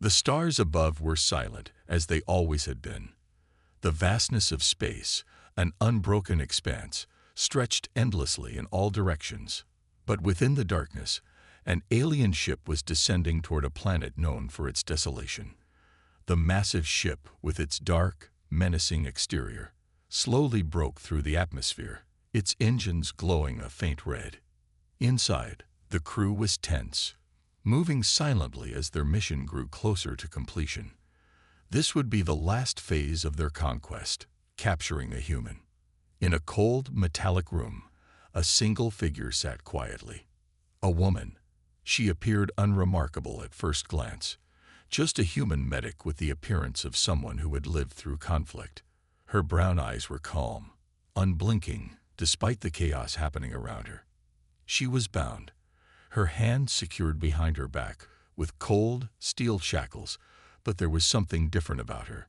The stars above were silent, as they always had been. The vastness of space, an unbroken expanse, stretched endlessly in all directions. But within the darkness, an alien ship was descending toward a planet known for its desolation. The massive ship, with its dark, menacing exterior, slowly broke through the atmosphere, its engines glowing a faint red. Inside, the crew was tense, moving silently as their mission grew closer to completion. This would be the last phase of their conquest, capturing a human. In a cold, metallic room, a single figure sat quietly. A woman. She appeared unremarkable at first glance, just a human medic with the appearance of someone who had lived through conflict. Her brown eyes were calm, unblinking, despite the chaos happening around her. She was bound, her hands secured behind her back with cold, steel shackles, but there was something different about her.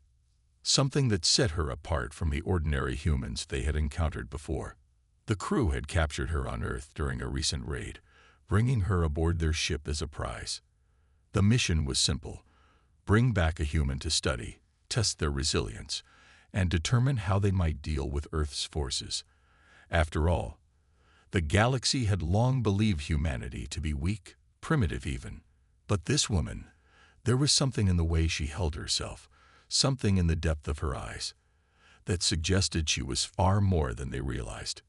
Something that set her apart from the ordinary humans they had encountered before. The crew had captured her on Earth during a recent raid, bringing her aboard their ship as a prize. The mission was simple: bring back a human to study, test their resilience, and determine how they might deal with Earth's forces. After all, the galaxy had long believed humanity to be weak, primitive even. But this woman, there was something in the way she held herself, something in the depth of her eyes, that suggested she was far more than they realized.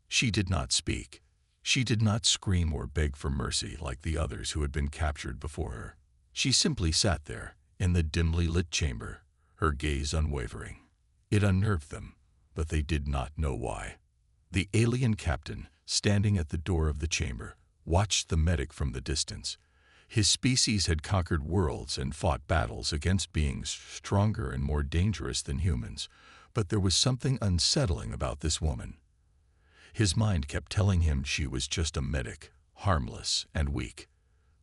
She did not speak. She did not scream or beg for mercy like the others who had been captured before her. She simply sat there, in the dimly lit chamber, her gaze unwavering. It unnerved them, but they did not know why. The alien captain, standing at the door of the chamber, watched the medic from the distance. His species had conquered worlds and fought battles against beings stronger and more dangerous than humans, but there was something unsettling about this woman. His mind kept telling him she was just a medic, harmless and weak.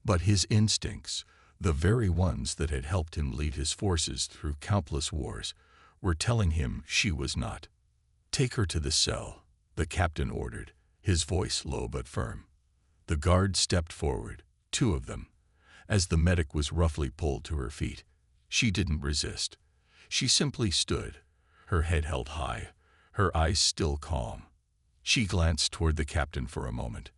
But his instincts, the very ones that had helped him lead his forces through countless wars, were telling him she was not. "Take her to the cell," the captain ordered, his voice low but firm. The guards stepped forward, 2 of them. As the medic was roughly pulled to her feet, she didn't resist. She simply stood, her head held high, her eyes still calm. She glanced toward the captain for a moment,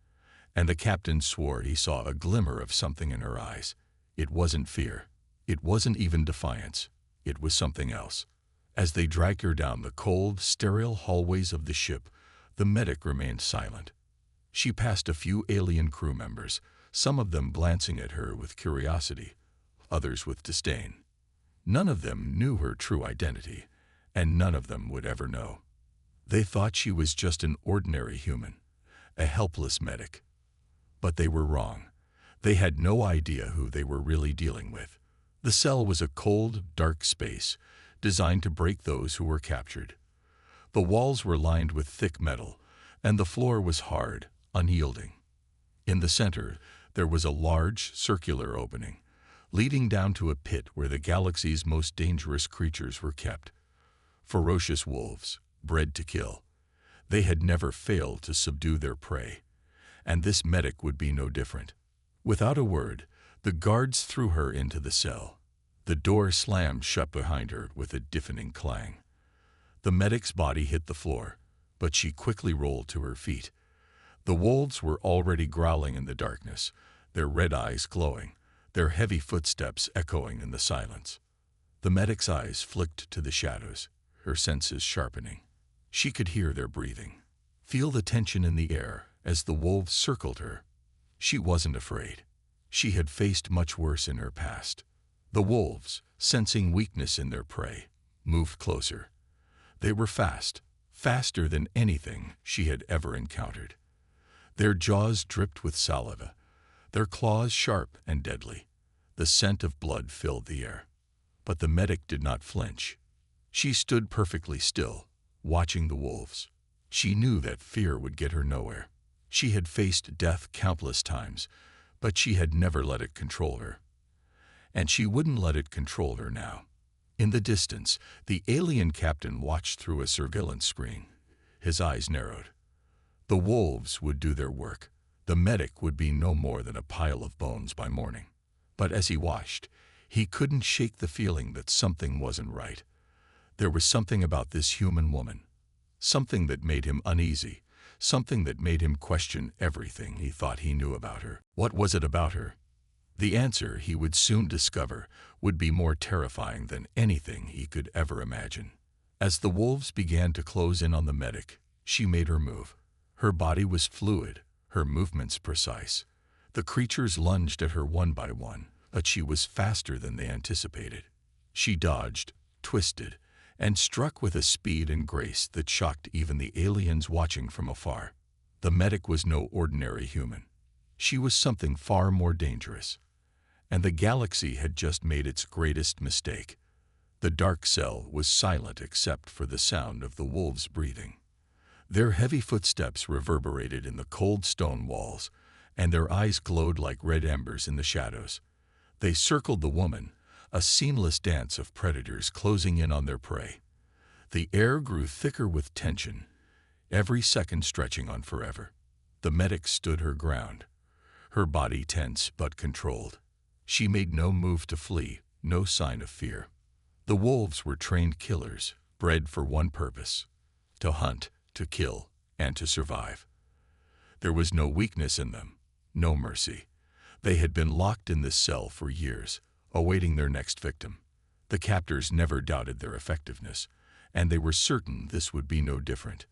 and the captain swore he saw a glimmer of something in her eyes. It wasn't fear. It wasn't even defiance. It was something else. As they dragged her down the cold, sterile hallways of the ship, the medic remained silent. She passed a few alien crew members, some of them glancing at her with curiosity, others with disdain. None of them knew her true identity, and none of them would ever know. They thought she was just an ordinary human, a helpless medic. But they were wrong. They had no idea who they were really dealing with. The cell was a cold, dark space, designed to break those who were captured. The walls were lined with thick metal, and the floor was hard, unyielding. In the center, there was a large, circular opening, leading down to a pit where the galaxy's most dangerous creatures were kept. Ferocious wolves, bred to kill. They had never failed to subdue their prey, and this medic would be no different. Without a word, the guards threw her into the cell. The door slammed shut behind her with a deafening clang. The medic's body hit the floor, but she quickly rolled to her feet. The wolves were already growling in the darkness, their red eyes glowing, their heavy footsteps echoing in the silence. The medic's eyes flicked to the shadows, her senses sharpening. She could hear their breathing, feel the tension in the air as the wolves circled her. She wasn't afraid. She had faced much worse in her past. The wolves, sensing weakness in their prey, moved closer. They were fast, faster than anything she had ever encountered. Their jaws dripped with saliva, their claws sharp and deadly. The scent of blood filled the air. But the medic did not flinch. She stood perfectly still, watching the wolves. She knew that fear would get her nowhere. She had faced death countless times, but she had never let it control her. And she wouldn't let it control her now. In the distance, the alien captain watched through a surveillance screen. His eyes narrowed. The wolves would do their work. The medic would be no more than a pile of bones by morning. But as he watched, He couldn't shake the feeling that something wasn't right. There was something about this human woman, something that made him uneasy, something that made him question everything he thought he knew about her. What was it about her? The answer, he would soon discover, would be more terrifying than anything he could ever imagine. As the wolves began to close in on the medic, she made her move. Her body was fluid, her movements precise. The creatures lunged at her one by one, but she was faster than they anticipated. She dodged, twisted, and struck with a speed and grace that shocked even the aliens watching from afar. The medic was no ordinary human. She was something far more dangerous. And the galaxy had just made its greatest mistake. The dark cell was silent except for the sound of the wolves breathing. Their heavy footsteps reverberated in the cold stone walls, and their eyes glowed like red embers in the shadows. They circled the woman, a seamless dance of predators closing in on their prey. The air grew thicker with tension, every second stretching on forever. The medic stood her ground, her body tense but controlled. She made no move to flee, no sign of fear. The wolves were trained killers, bred for one purpose: to hunt, to kill, and to survive. There was no weakness in them, no mercy. They had been locked in this cell for years, awaiting their next victim. The captors never doubted their effectiveness, and they were certain this would be no different.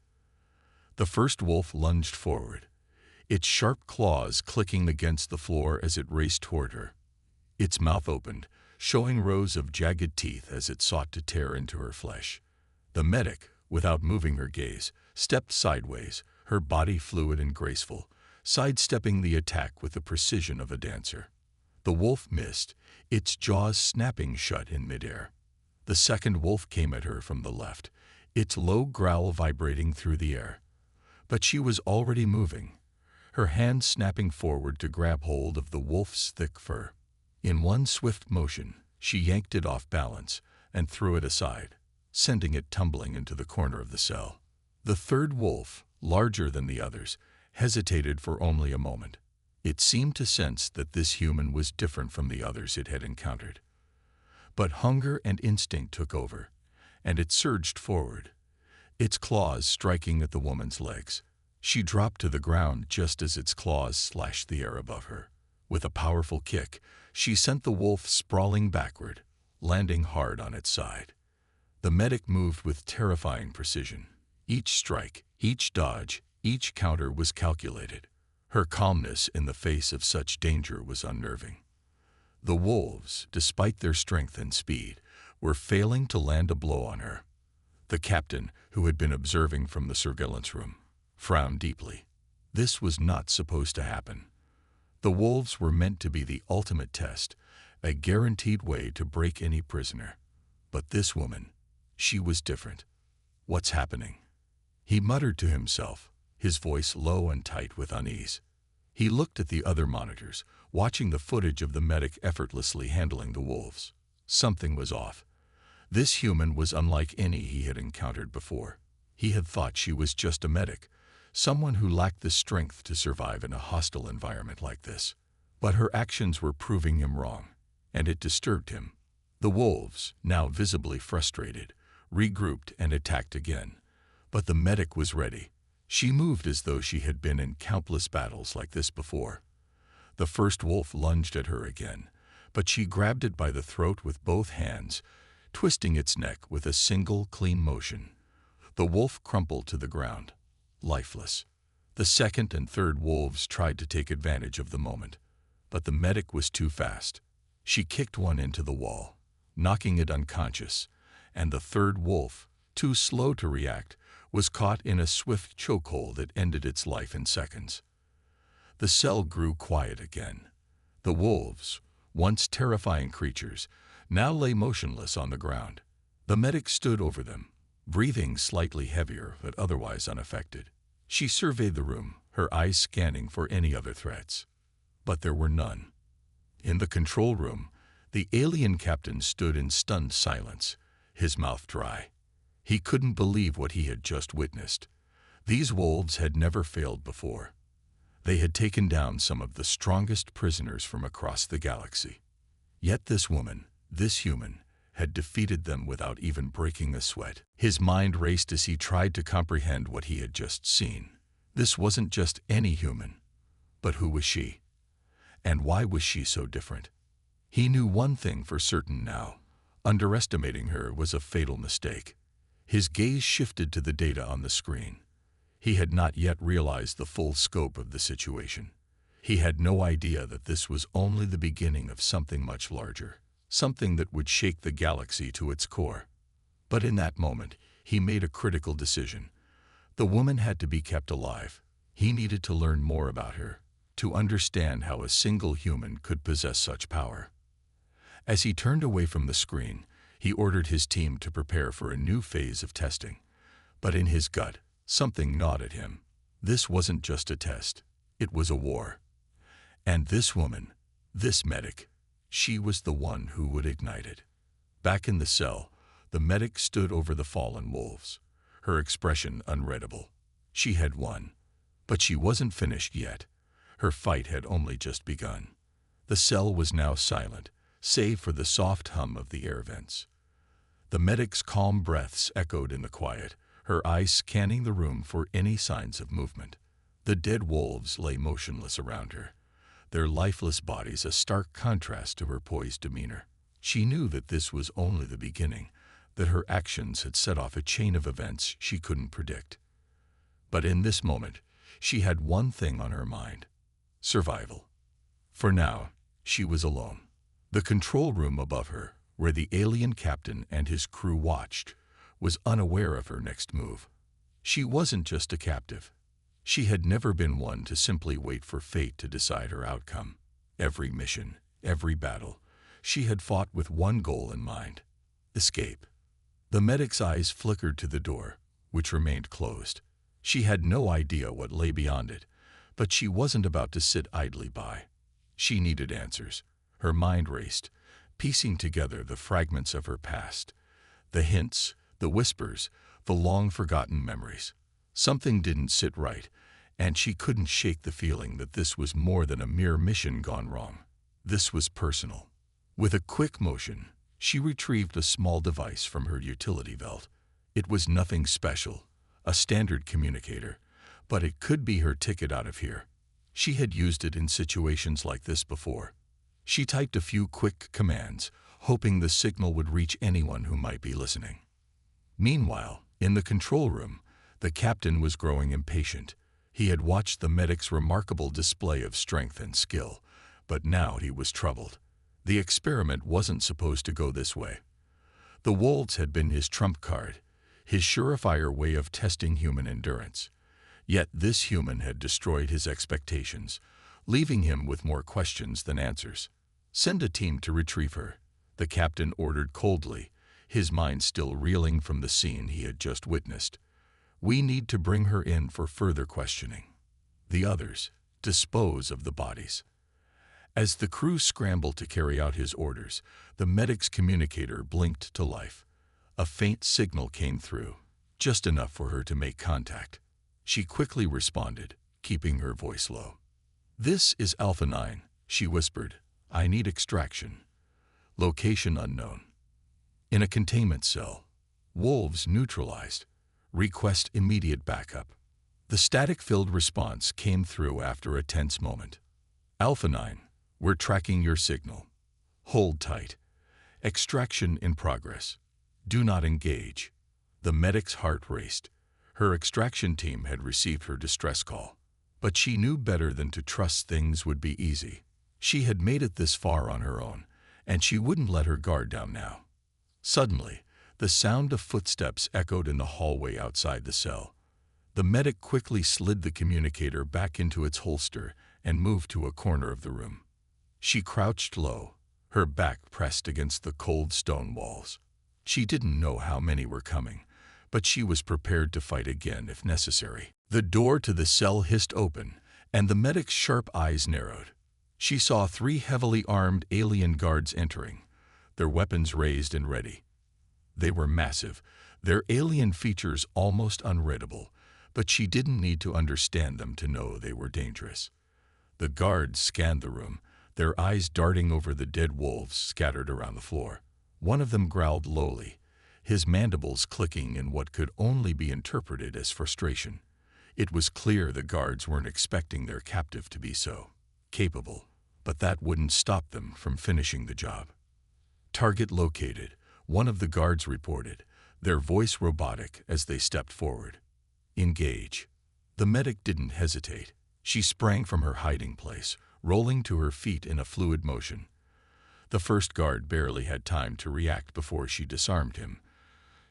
The first wolf lunged forward, its sharp claws clicking against the floor as it raced toward her. Its mouth opened, showing rows of jagged teeth as it sought to tear into her flesh. The medic, without moving her gaze, stepped sideways, her body fluid and graceful, sidestepping the attack with the precision of a dancer. The wolf missed, its jaws snapping shut in midair. The second wolf came at her from the left, its low growl vibrating through the air. But she was already moving, her hand snapping forward to grab hold of the wolf's thick fur. In one swift motion, she yanked it off balance and threw it aside, sending it tumbling into the corner of the cell. The third wolf, larger than the others, hesitated for only a moment. It seemed to sense that this human was different from the others it had encountered. But hunger and instinct took over, and it surged forward, its claws striking at the woman's legs. She dropped to the ground just as its claws slashed the air above her. With a powerful kick, she sent the wolf sprawling backward, landing hard on its side. The medic moved with terrifying precision. Each strike, each dodge, each counter was calculated. Her calmness in the face of such danger was unnerving. The wolves, despite their strength and speed, were failing to land a blow on her. The captain, who had been observing from the surveillance room, frowned deeply. This was not supposed to happen. The wolves were meant to be the ultimate test, a guaranteed way to break any prisoner. But this woman, she was different. What's happening? He muttered to himself, his voice low and tight with unease. He looked at the other monitors, watching the footage of the medic effortlessly handling the wolves. Something was off. This human was unlike any he had encountered before. He had thought she was just a medic, someone who lacked the strength to survive in a hostile environment like this. But her actions were proving him wrong, and it disturbed him. The wolves, now visibly frustrated, regrouped and attacked again. But the medic was ready. She moved as though she had been in countless battles like this before. The first wolf lunged at her again, but she grabbed it by the throat with both hands, twisting its neck with a single clean motion. The wolf crumpled to the ground, lifeless. The second and third wolves tried to take advantage of the moment, but the medic was too fast. She kicked one into the wall, knocking it unconscious, and the third wolf, too slow to react, was caught in a swift chokehold that ended its life in seconds. The cell grew quiet again. The wolves, once terrifying creatures, now lay motionless on the ground. The medic stood over them, breathing slightly heavier but otherwise unaffected. She surveyed the room, her eyes scanning for any other threats. But there were none. In the control room, the alien captain stood in stunned silence, his mouth dry. He couldn't believe what he had just witnessed. These wolves had never failed before. They had taken down some of the strongest prisoners from across the galaxy. Yet this woman, this human, had defeated them without even breaking a sweat. His mind raced as he tried to comprehend what he had just seen. This wasn't just any human. But who was she? And why was she so different? He knew one thing for certain now. Underestimating her was a fatal mistake. His gaze shifted to the data on the screen. He had not yet realized the full scope of the situation. He had no idea that this was only the beginning of something much larger, something that would shake the galaxy to its core. But in that moment, he made a critical decision. The woman had to be kept alive. He needed to learn more about her, to understand how a single human could possess such power. As he turned away from the screen, he ordered his team to prepare for a new phase of testing. But in his gut, something gnawed at him. This wasn't just a test. It was a war. And this woman, this medic, she was the one who would ignite it. Back in the cell, the medic stood over the fallen wolves, her expression unreadable. She had won. But she wasn't finished yet. Her fight had only just begun. The cell was now silent, save for the soft hum of the air vents. The medic's calm breaths echoed in the quiet, her eyes scanning the room for any signs of movement. The dead wolves lay motionless around her, their lifeless bodies a stark contrast to her poised demeanor. She knew that this was only the beginning, that her actions had set off a chain of events she couldn't predict. But in this moment, she had one thing on her mind: survival. For now, she was alone. The control room above her, where the alien captain and his crew watched, was unaware of her next move. She wasn't just a captive. She had never been one to simply wait for fate to decide her outcome. Every mission, every battle, she had fought with one goal in mind: escape. The medic's eyes flickered to the door, which remained closed. She had no idea what lay beyond it, but she wasn't about to sit idly by. She needed answers. Her mind raced, piecing together the fragments of her past, the hints, the whispers, the long-forgotten memories. Something didn't sit right, and she couldn't shake the feeling that this was more than a mere mission gone wrong. This was personal. With a quick motion, she retrieved a small device from her utility belt. It was nothing special, a standard communicator, but it could be her ticket out of here. She had used it in situations like this before. She typed a few quick commands, hoping the signal would reach anyone who might be listening. Meanwhile, in the control room, the captain was growing impatient. He had watched the medic's remarkable display of strength and skill, but now he was troubled. The experiment wasn't supposed to go this way. The wolves had been his trump card, his surefire way of testing human endurance. Yet this human had destroyed his expectations, leaving him with more questions than answers. "Send a team to retrieve her," the captain ordered coldly, his mind still reeling from the scene he had just witnessed. "We need to bring her in for further questioning. The others, dispose of the bodies." As the crew scrambled to carry out his orders, the medic's communicator blinked to life. A faint signal came through, just enough for her to make contact. She quickly responded, keeping her voice low. "This is Alpha 9, she whispered. "I need extraction. Location unknown. In a containment cell. Wolves neutralized. Request immediate backup." The static-filled response came through after a tense moment. "Alpha 9, we're tracking your signal. Hold tight. Extraction in progress. Do not engage." The medic's heart raced. Her extraction team had received her distress call. But she knew better than to trust things would be easy. She had made it this far on her own, and she wouldn't let her guard down now. Suddenly, the sound of footsteps echoed in the hallway outside the cell. The medic quickly slid the communicator back into its holster and moved to a corner of the room. She crouched low, her back pressed against the cold stone walls. She didn't know how many were coming, but she was prepared to fight again if necessary. The door to the cell hissed open, and the medic's sharp eyes narrowed. She saw 3 heavily armed alien guards entering, their weapons raised and ready. They were massive, their alien features almost unreadable, but she didn't need to understand them to know they were dangerous. The guards scanned the room, their eyes darting over the dead wolves scattered around the floor. One of them growled lowly, his mandibles clicking in what could only be interpreted as frustration. It was clear the guards weren't expecting their captive to be so capable, but that wouldn't stop them from finishing the job. "Target located," one of the guards reported, their voice robotic as they stepped forward. "Engage." The medic didn't hesitate. She sprang from her hiding place, rolling to her feet in a fluid motion. The first guard barely had time to react before she disarmed him,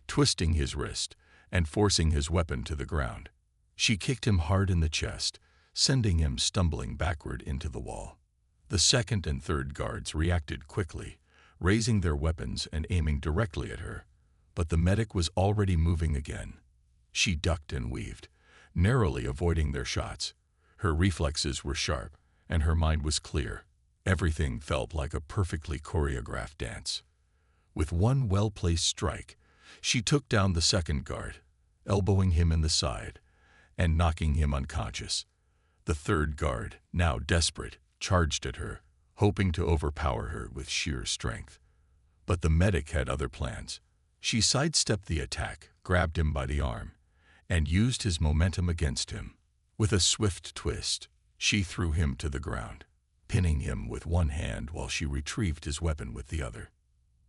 twisting his wrist and forcing his weapon to the ground. She kicked him hard in the chest, sending him stumbling backward into the wall. The second and third guards reacted quickly, raising their weapons and aiming directly at her. But the medic was already moving again. She ducked and weaved, narrowly avoiding their shots. Her reflexes were sharp, and her mind was clear. Everything felt like a perfectly choreographed dance. With one well-placed strike, she took down the second guard, elbowing him in the side and knocking him unconscious. The third guard, now desperate, charged at her, hoping to overpower her with sheer strength. But the medic had other plans. She sidestepped the attack, grabbed him by the arm, and used his momentum against him. With a swift twist, she threw him to the ground, pinning him with one hand while she retrieved his weapon with the other.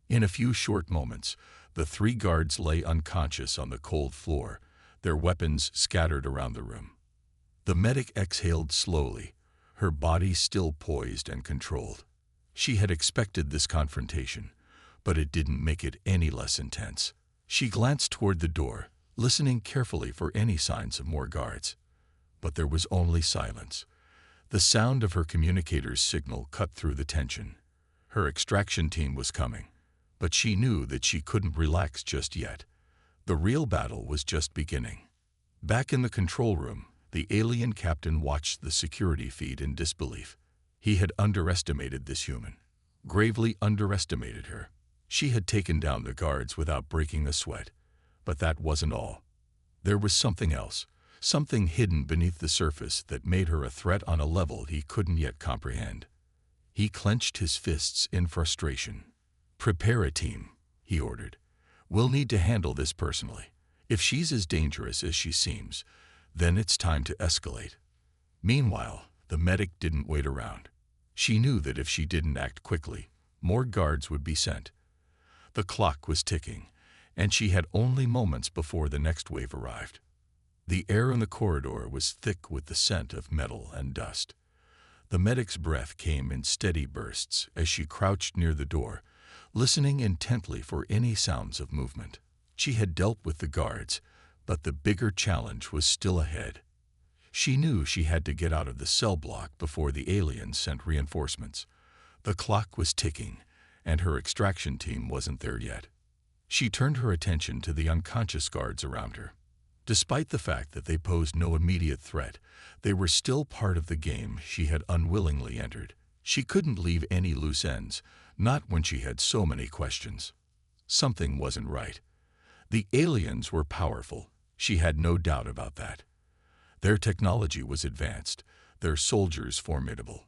In a few short moments, the three guards lay unconscious on the cold floor, their weapons scattered around the room. The medic exhaled slowly, her body still poised and controlled. She had expected this confrontation, but it didn't make it any less intense. She glanced toward the door, listening carefully for any signs of more guards. But there was only silence. The sound of her communicator's signal cut through the tension. Her extraction team was coming, but she knew that she couldn't relax just yet. The real battle was just beginning. Back in the control room, the alien captain watched the security feed in disbelief. He had underestimated this human, gravely underestimated her. She had taken down the guards without breaking a sweat. But that wasn't all. There was something else, something hidden beneath the surface that made her a threat on a level he couldn't yet comprehend. He clenched his fists in frustration. "Prepare a team," he ordered. "We'll need to handle this personally. If she's as dangerous as she seems, then it's time to escalate." Meanwhile, the medic didn't wait around. She knew that if she didn't act quickly, more guards would be sent. The clock was ticking, and she had only moments before the next wave arrived. The air in the corridor was thick with the scent of metal and dust. The medic's breath came in steady bursts as she crouched near the door, listening intently for any sounds of movement. She had dealt with the guards, but the bigger challenge was still ahead. She knew she had to get out of the cell block before the aliens sent reinforcements. The clock was ticking, and her extraction team wasn't there yet. She turned her attention to the unconscious guards around her. Despite the fact that they posed no immediate threat, they were still part of the game she had unwillingly entered. She couldn't leave any loose ends, not when she had so many questions. Something wasn't right. The aliens were powerful, she had no doubt about that. Their technology was advanced, their soldiers formidable.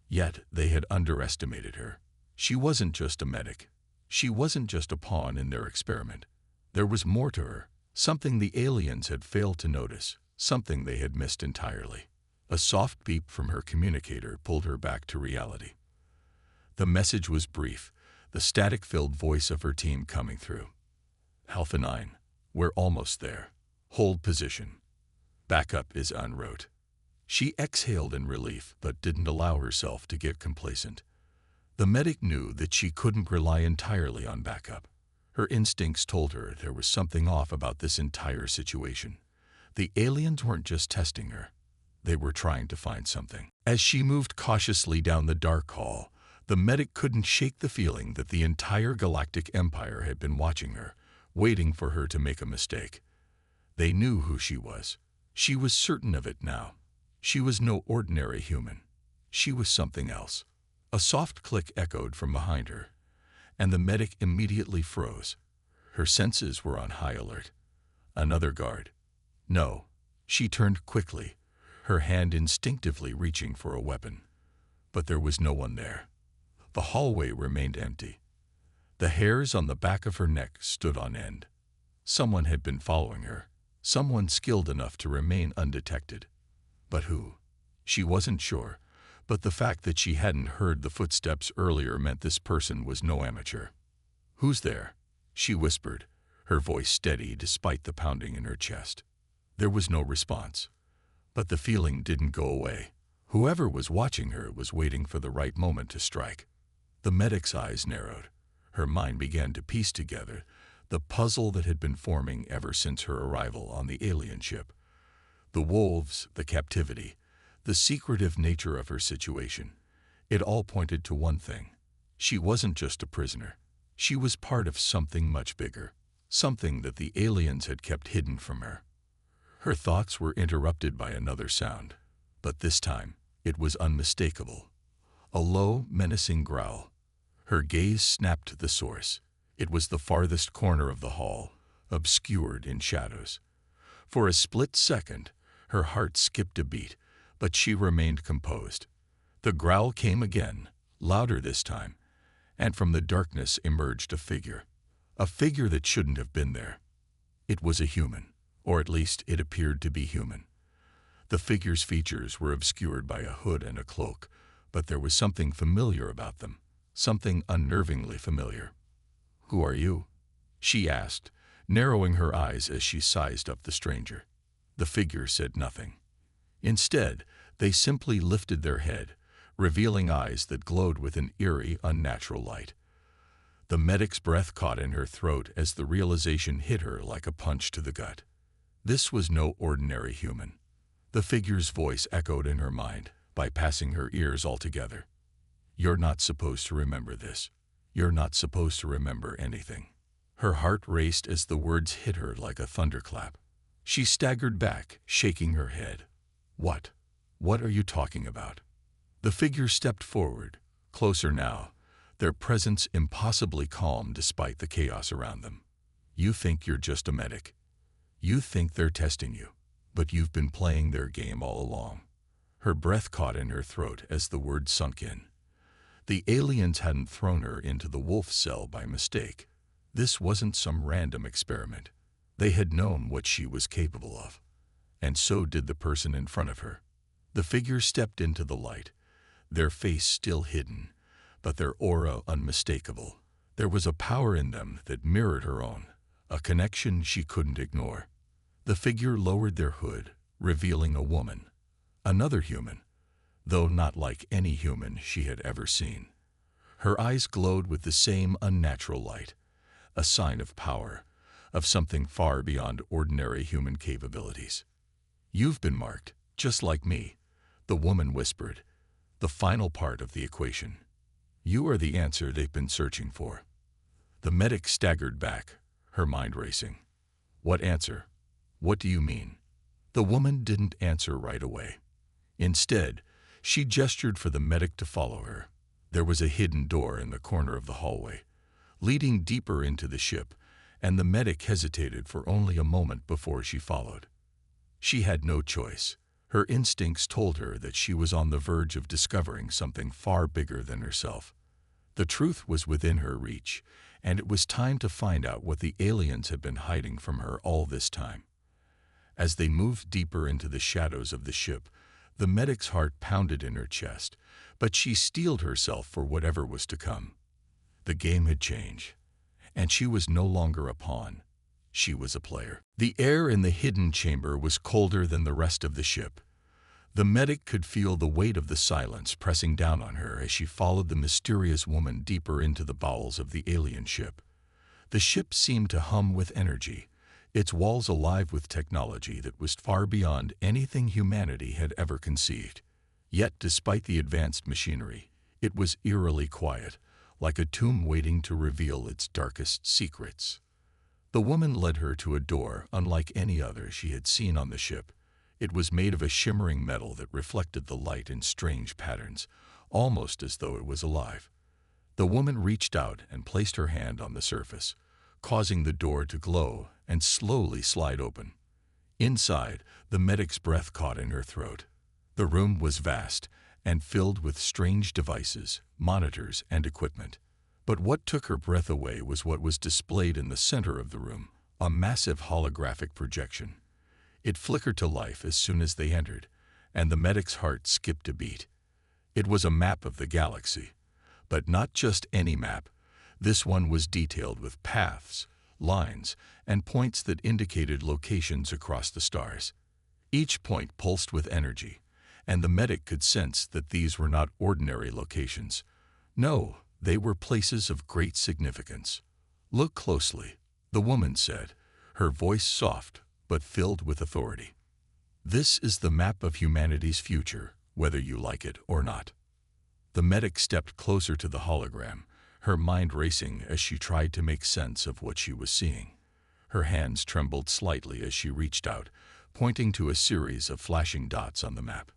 Yet they had underestimated her. She wasn't just a medic. She wasn't just a pawn in their experiment. There was more to her, something the aliens had failed to notice, something they had missed entirely. A soft beep from her communicator pulled her back to reality. The message was brief, the static-filled voice of her team coming through. "Alpha 9, we're almost there. Hold position. Backup is en route." She exhaled in relief, but didn't allow herself to get complacent. The medic knew that she couldn't rely entirely on backup. Her instincts told her there was something off about this entire situation. The aliens weren't just testing her. They were trying to find something. As she moved cautiously down the dark hall, the medic couldn't shake the feeling that the entire Galactic Empire had been watching her, waiting for her to make a mistake. They knew who she was. She was certain of it now. She was no ordinary human. She was something else. A soft click echoed from behind her, and the medic immediately froze. Her senses were on high alert. Another guard. No. She turned quickly, her hand instinctively reaching for a weapon. but there was no one there. The hallway remained empty. The hairs on the back of her neck stood on end. Someone had been following her, someone skilled enough to remain undetected. But who? She wasn't sure, but the fact that she hadn't heard the footsteps earlier meant this person was no amateur. "Who's there?" she whispered, her voice steady despite the pounding in her chest. There was no response, but the feeling didn't go away. Whoever was watching her was waiting for the right moment to strike. The medic's eyes narrowed. Her mind began to piece together the puzzle that had been forming ever since her arrival on the alien ship. The wolves, the captivity, the secretive nature of her situation. It all pointed to one thing. She wasn't just a prisoner. She was part of something much bigger, something that the aliens had kept hidden from her. Her thoughts were interrupted by another sound, but this time it was unmistakable. A low, menacing growl. Her gaze snapped to the source. It was the farthest corner of the hall, obscured in shadows. For a split second, her heart skipped a beat, but she remained composed. The growl came again, louder this time, and from the darkness emerged a figure that shouldn't have been there. It was a human, or at least it appeared to be human. The figure's features were obscured by a hood and a cloak, but there was something familiar about them, something unnervingly familiar. "Who are you?" she asked, narrowing her eyes as she sized up the stranger. The figure said nothing. Instead, they simply lifted their head, revealing eyes that glowed with an eerie, unnatural light. The medic's breath caught in her throat as the realization hit her like a punch to the gut. This was no ordinary human. The figure's voice echoed in her mind, bypassing her ears altogether. "You're not supposed to remember this. You're not supposed to remember anything." Her heart raced as the words hit her like a thunderclap. She staggered back, shaking her head. "What? What are you talking about?" The figure stepped forward, closer now, their presence impossibly calm despite the chaos around them. "You think you're just a medic. You think they're testing you, but you've been playing their game all along." Her breath caught in her throat as the words sunk in. The aliens hadn't thrown her into the wolf cell by mistake. This wasn't some random experiment. They had known what she was capable of, and so did the person in front of her. The figure stepped into the light, their face still hidden, but their aura unmistakable. There was a power in them that mirrored her own, a connection she couldn't ignore. The figure lowered their hood, revealing a woman, another human, though not like any human she had ever seen. Her eyes glowed with the same unnatural light, a sign of power, of something far beyond ordinary human capabilities. "You've been marked, just like me," the woman whispered, the final part of the equation. "You are the answer they've been searching for." The medic staggered back, her mind racing. "What answer? What do you mean?" The woman didn't answer right away. Instead, she gestured for the medic to follow her. There was a hidden door in the corner of the hallway, leading deeper into the ship, and the medic hesitated for only a moment before she followed. She had no choice. Her instincts told her that she was on the verge of discovering something far bigger than herself. The truth was within her reach, and it was time to find out what the aliens had been hiding from her all this time. As they moved deeper into the shadows of the ship, the medic's heart pounded in her chest, but she steeled herself for whatever was to come. The game had changed, and she was no longer a pawn. She was a player. The air in the hidden chamber was colder than the rest of the ship. The medic could feel the weight of the silence pressing down on her as she followed the mysterious woman deeper into the bowels of the alien ship. The ship seemed to hum with energy, its walls alive with technology that was far beyond anything humanity had ever conceived. Yet, despite the advanced machinery, it was eerily quiet, like a tomb waiting to reveal its darkest secrets. The woman led her to a door unlike any other she had seen on the ship. It was made of a shimmering metal that reflected the light in strange patterns, almost as though it was alive. The woman reached out and placed her hand on the surface, causing the door to glow and slowly slide open. Inside, the medic's breath caught in her throat. The room was vast, and filled with strange devices, monitors, and equipment. But what took her breath away was what was displayed in the center of the room, a massive holographic projection. It flickered to life as soon as they entered, and the medic's heart skipped a beat. It was a map of the galaxy, but not just any map. This one was detailed with paths, lines, and points that indicated locations across the stars. Each point pulsed with energy, and the medic could sense that these were not ordinary locations. No, they were places of great significance. "Look closely," the woman said, her voice soft but filled with authority. "This is the map of humanity's future, whether you like it or not." The medic stepped closer to the hologram, her mind racing as she tried to make sense of what she was seeing. Her hands trembled slightly as she reached out, pointing to a series of flashing dots on the map.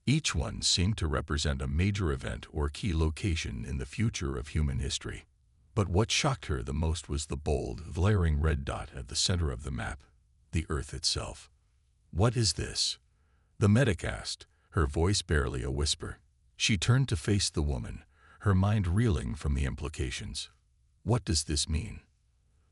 Each one seemed to represent a major event or key location in the future of human history. But what shocked her the most was the bold, glaring red dot at the center of the map, the Earth itself. "What is this?" the medic asked, her voice barely a whisper. She turned to face the woman, her mind reeling from the implications. "What does this mean?"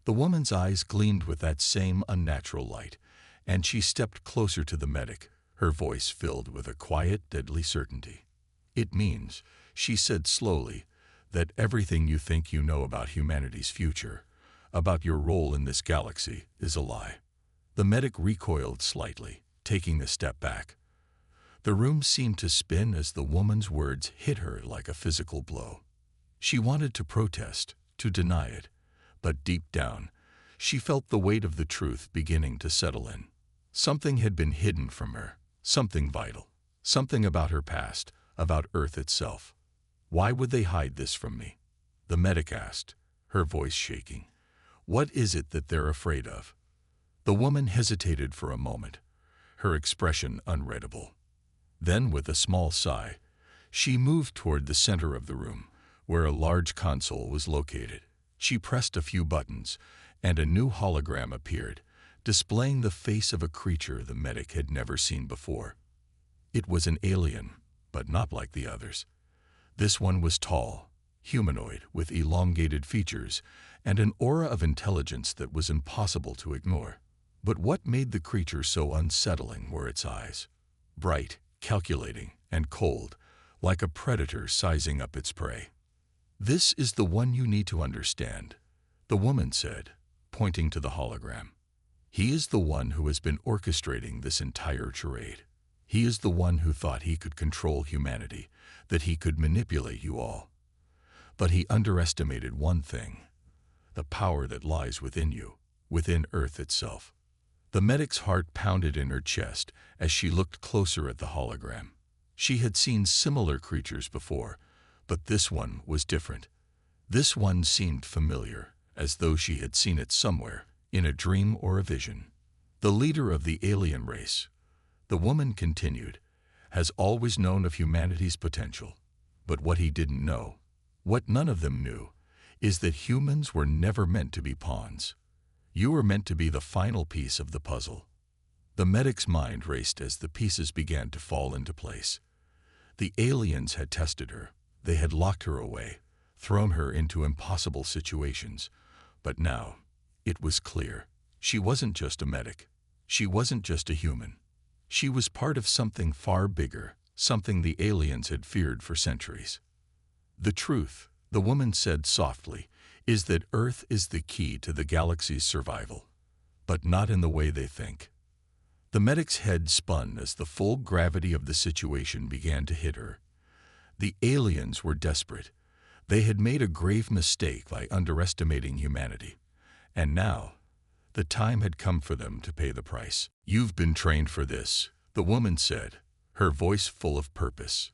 The woman's eyes gleamed with that same unnatural light, and she stepped closer to the medic, her voice filled with a quiet, deadly certainty. "It means," she said slowly, "that everything you think you know about humanity's future, about your role in this galaxy, is a lie." The medic recoiled slightly, taking a step back. The room seemed to spin as the woman's words hit her like a physical blow. She wanted to protest, to deny it, but deep down, she felt the weight of the truth beginning to settle in. Something had been hidden from her, something vital, something about her past, about Earth itself. "Why would they hide this from me?" the medic asked, her voice shaking. "What is it that they're afraid of?" The woman hesitated for a moment, her expression unreadable. Then, with a small sigh, she moved toward the center of the room, where a large console was located. She pressed a few buttons, and a new hologram appeared, displaying the face of a creature the medic had never seen before. It was an alien, but not like the others. This one was tall, humanoid, with elongated features, and an aura of intelligence that was impossible to ignore. But what made the creature so unsettling were its eyes. Bright, calculating, and cold, like a predator sizing up its prey. "This is the one you need to understand," the woman said, pointing to the hologram. "He is the one who has been orchestrating this entire charade. He is the one who thought he could control humanity, that he could manipulate you all. But he underestimated one thing: the power that lies within you, within Earth itself." The medic's heart pounded in her chest as she looked closer at the hologram. She had seen similar creatures before, but this one was different. This one seemed familiar, as though she had seen it somewhere, in a dream or a vision. "The leader of the alien race," the woman continued, "has always known of humanity's potential. But what he didn't know, what none of them knew, is that humans were never meant to be pawns. You were meant to be the final piece of the puzzle." The medic's mind raced as the pieces began to fall into place. The aliens had tested her. They had locked her away, thrown her into impossible situations. But now, it was clear. She wasn't just a medic. She wasn't just a human. She was part of something far bigger, something the aliens had feared for centuries. "The truth," the woman said softly, "is that Earth is the key to the galaxy's survival, but not in the way they think." The medic's head spun as the full gravity of the situation began to hit her. The aliens were desperate. They had made a grave mistake by underestimating humanity. And now, the time had come for them to pay the price. "You've been trained for this," the woman said, her voice full of purpose.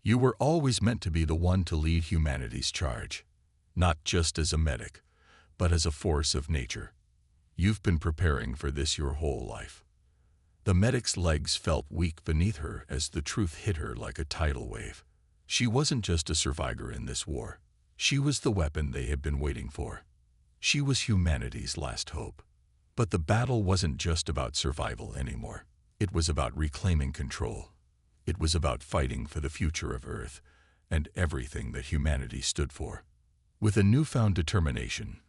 "You were always meant to be the one to lead humanity's charge. Not just as a medic, but as a force of nature. You've been preparing for this your whole life." The medic's legs felt weak beneath her as the truth hit her like a tidal wave. She wasn't just a survivor in this war. She was the weapon they had been waiting for. She was humanity's last hope. But the battle wasn't just about survival anymore. It was about reclaiming control. It was about fighting for the future of Earth and everything that humanity stood for. With a newfound determination,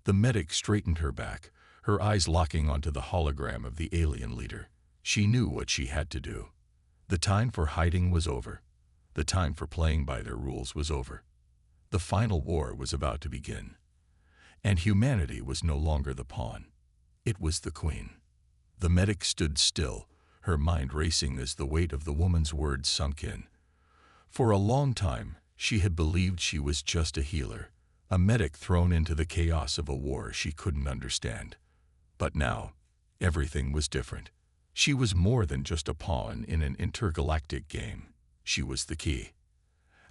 the medic straightened her back, her eyes locking onto the hologram of the alien leader. She knew what she had to do. The time for hiding was over. The time for playing by their rules was over. The final war was about to begin. And humanity was no longer the pawn. It was the queen. The medic stood still, her mind racing as the weight of the woman's words sunk in. For a long time, she had believed she was just a healer, a medic thrown into the chaos of a war she couldn't understand. But now, everything was different. She was more than just a pawn in an intergalactic game. She was the key.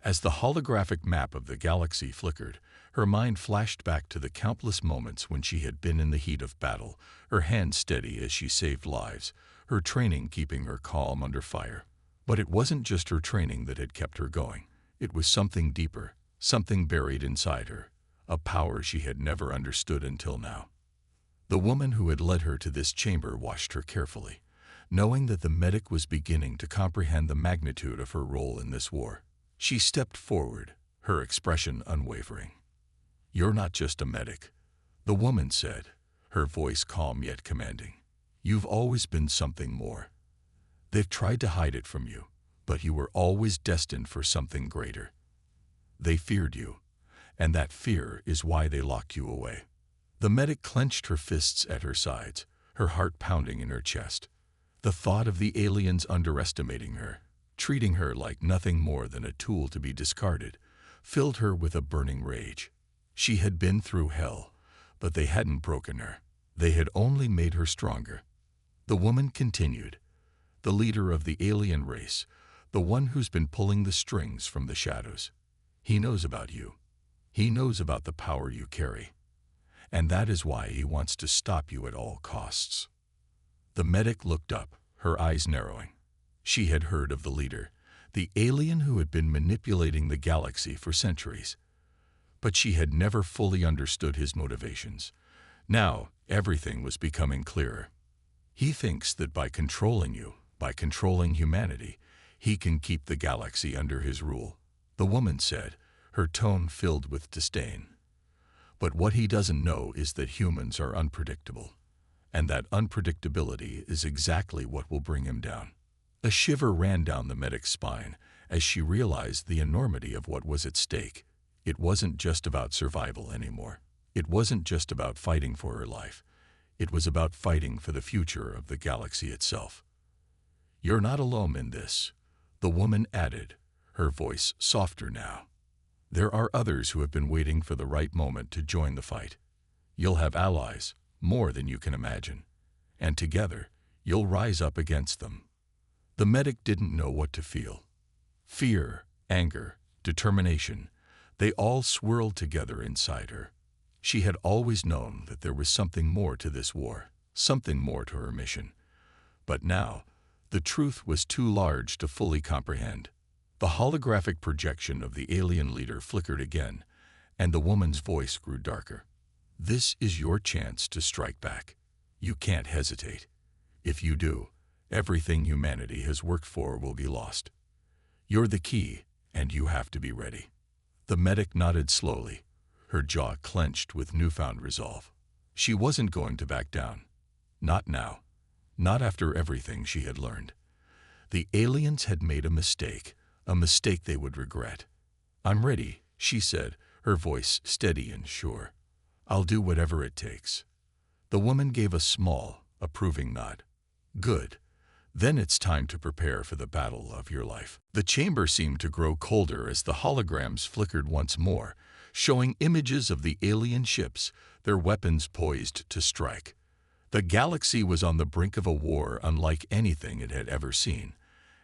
As the holographic map of the galaxy flickered, her mind flashed back to the countless moments when she had been in the heat of battle, her hands steady as she saved lives, her training keeping her calm under fire. But it wasn't just her training that had kept her going. It was something deeper, something buried inside her, a power she had never understood until now. The woman who had led her to this chamber watched her carefully, knowing that the medic was beginning to comprehend the magnitude of her role in this war. She stepped forward, her expression unwavering. "You're not just a medic," the woman said, her voice calm yet commanding. "You've always been something more. They've tried to hide it from you, but you were always destined for something greater. They feared you, and that fear is why they locked you away." The medic clenched her fists at her sides, her heart pounding in her chest. The thought of the aliens underestimating her, treating her like nothing more than a tool to be discarded, filled her with a burning rage. She had been through hell, but they hadn't broken her. They had only made her stronger. The woman continued, "The leader of the alien race, the one who's been pulling the strings from the shadows. He knows about you. He knows about the power you carry. And that is why he wants to stop you at all costs." The medic looked up, her eyes narrowing. She had heard of the leader, the alien who had been manipulating the galaxy for centuries. But she had never fully understood his motivations. Now, everything was becoming clearer. "He thinks that by controlling you, by controlling humanity, he can keep the galaxy under his rule," the woman said, her tone filled with disdain. "But what he doesn't know is that humans are unpredictable, and that unpredictability is exactly what will bring him down." A shiver ran down the medic's spine as she realized the enormity of what was at stake. It wasn't just about survival anymore. It wasn't just about fighting for her life. It was about fighting for the future of the galaxy itself. "You're not alone in this," the woman added, her voice softer now. "There are others who have been waiting for the right moment to join the fight. You'll have allies, more than you can imagine, and together, you'll rise up against them." The medic didn't know what to feel. Fear, anger, determination, they all swirled together inside her. She had always known that there was something more to this war, something more to her mission. But now, the truth was too large to fully comprehend. The holographic projection of the alien leader flickered again, and the woman's voice grew darker. "This is your chance to strike back. You can't hesitate. If you do, everything humanity has worked for will be lost. You're the key, and you have to be ready." The medic nodded slowly, her jaw clenched with newfound resolve. She wasn't going to back down. Not now. Not after everything she had learned. The aliens had made a mistake they would regret. "I'm ready," she said, her voice steady and sure. "I'll do whatever it takes." The woman gave a small, approving nod. "Good. Then it's time to prepare for the battle of your life." The chamber seemed to grow colder as the holograms flickered once more, showing images of the alien ships, their weapons poised to strike. The galaxy was on the brink of a war unlike anything it had ever seen,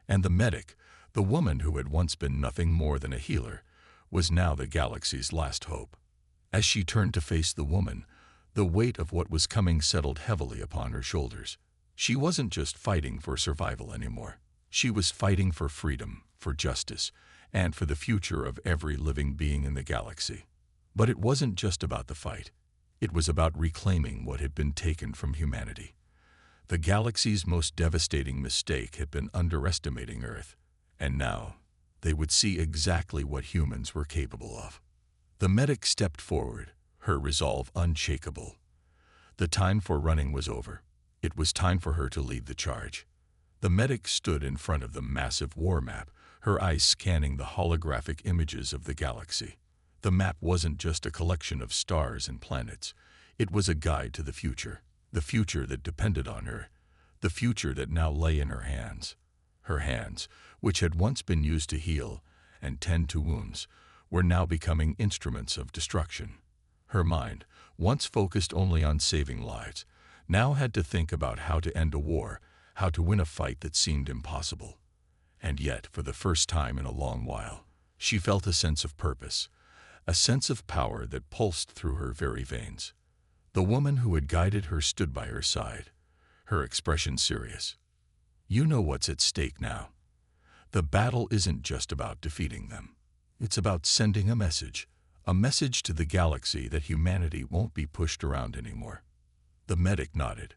and the medic, the woman who had once been nothing more than a healer, was now the galaxy's last hope. As she turned to face the woman, the weight of what was coming settled heavily upon her shoulders. She wasn't just fighting for survival anymore. She was fighting for freedom, for justice, and for the future of every living being in the galaxy. But it wasn't just about the fight. It was about reclaiming what had been taken from humanity. The galaxy's most devastating mistake had been underestimating Earth. And now, they would see exactly what humans were capable of. The medic stepped forward, her resolve unshakable. The time for running was over. It was time for her to lead the charge. The medic stood in front of the massive war map, her eyes scanning the holographic images of the galaxy. The map wasn't just a collection of stars and planets. It was a guide to the future that depended on her, the future that now lay in her hands. Her hands, which had once been used to heal and tend to wounds, were now becoming instruments of destruction. Her mind, once focused only on saving lives, now had to think about how to end a war, how to win a fight that seemed impossible. And yet, for the first time in a long while, she felt a sense of purpose, a sense of power that pulsed through her very veins. The woman who had guided her stood by her side, her expression serious. "You know what's at stake now. The battle isn't just about defeating them. It's about sending a message to the galaxy that humanity won't be pushed around anymore." The medic nodded.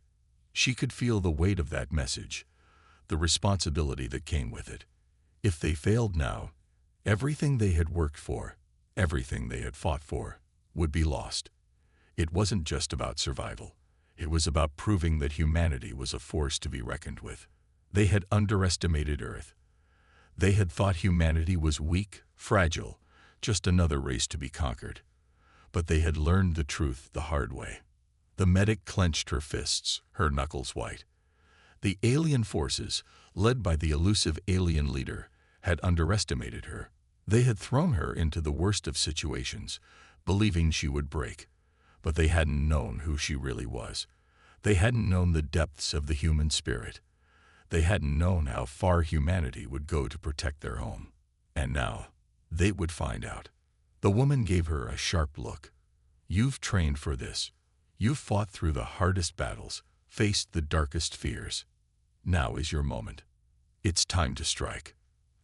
She could feel the weight of that message, the responsibility that came with it. If they failed now, everything they had worked for, everything they had fought for, would be lost. It wasn't just about survival. It was about proving that humanity was a force to be reckoned with. They had underestimated Earth. They had thought humanity was weak, fragile, just another race to be conquered. But they had learned the truth the hard way. The medic clenched her fists, her knuckles white. The alien forces, led by the elusive alien leader, had underestimated her. They had thrown her into the worst of situations, believing she would break. But they hadn't known who she really was. They hadn't known the depths of the human spirit. They hadn't known how far humanity would go to protect their home. And now, they would find out. The woman gave her a sharp look. "You've trained for this. You've fought through the hardest battles, faced the darkest fears. Now is your moment. It's time to strike."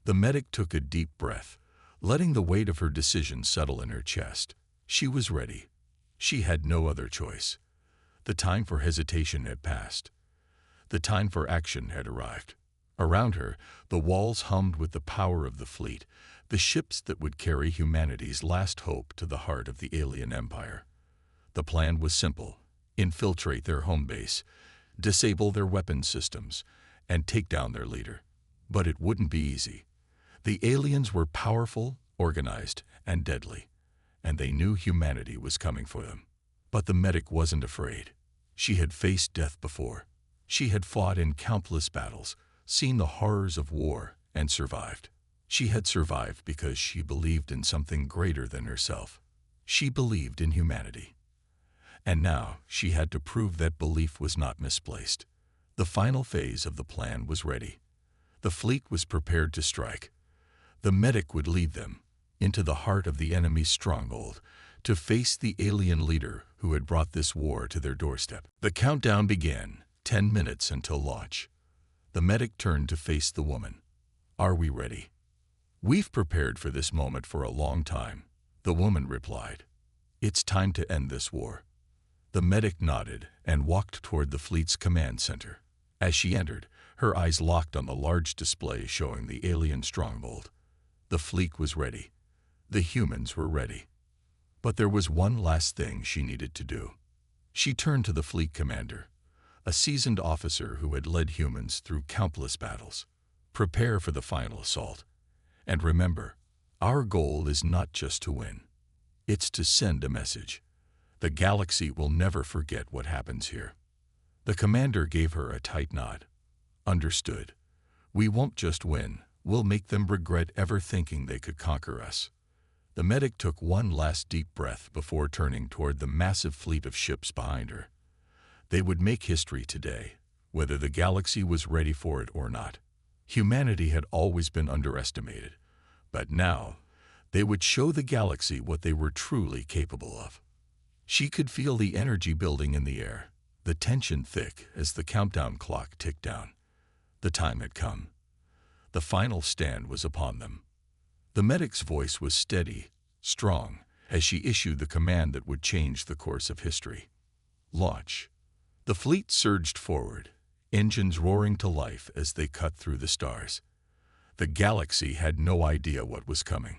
The medic took a deep breath, letting the weight of her decision settle in her chest. She was ready. She had no other choice. The time for hesitation had passed. The time for action had arrived. Around her, the walls hummed with the power of the fleet, the ships that would carry humanity's last hope to the heart of the alien empire. The plan was simple: infiltrate their home base, disable their weapons systems, and take down their leader. But it wouldn't be easy. The aliens were powerful, organized, and deadly, and they knew humanity was coming for them. But the medic wasn't afraid. She had faced death before. She had fought in countless battles, seen the horrors of war, and survived. She had survived because she believed in something greater than herself. She believed in humanity. And now she had to prove that belief was not misplaced. The final phase of the plan was ready. The fleet was prepared to strike. The medic would lead them into the heart of the enemy's stronghold to face the alien leader who had brought this war to their doorstep. The countdown began, 10 minutes until launch. The medic turned to face the woman. "Are we ready?" "We've prepared for this moment for a long time," the woman replied. "It's time to end this war." The medic nodded and walked toward the fleet's command center. As she entered, her eyes locked on the large display showing the alien stronghold. The fleet was ready. The humans were ready. But there was one last thing she needed to do. She turned to the fleet commander, a seasoned officer who had led humans through countless battles. "Prepare for the final assault. And remember, our goal is not just to win. It's to send a message. The galaxy will never forget what happens here." The commander gave her a tight nod. "Understood. We won't just win. We'll make them regret ever thinking they could conquer us." The medic took one last deep breath before turning toward the massive fleet of ships behind her. They would make history today, whether the galaxy was ready for it or not. Humanity had always been underestimated, but now they would show the galaxy what they were truly capable of. She could feel the energy building in the air, the tension thick as the countdown clock ticked down. The time had come. The final stand was upon them. The medic's voice was steady, strong, as she issued the command that would change the course of history. Launch. The fleet surged forward, engines roaring to life as they cut through the stars. The galaxy had no idea what was coming.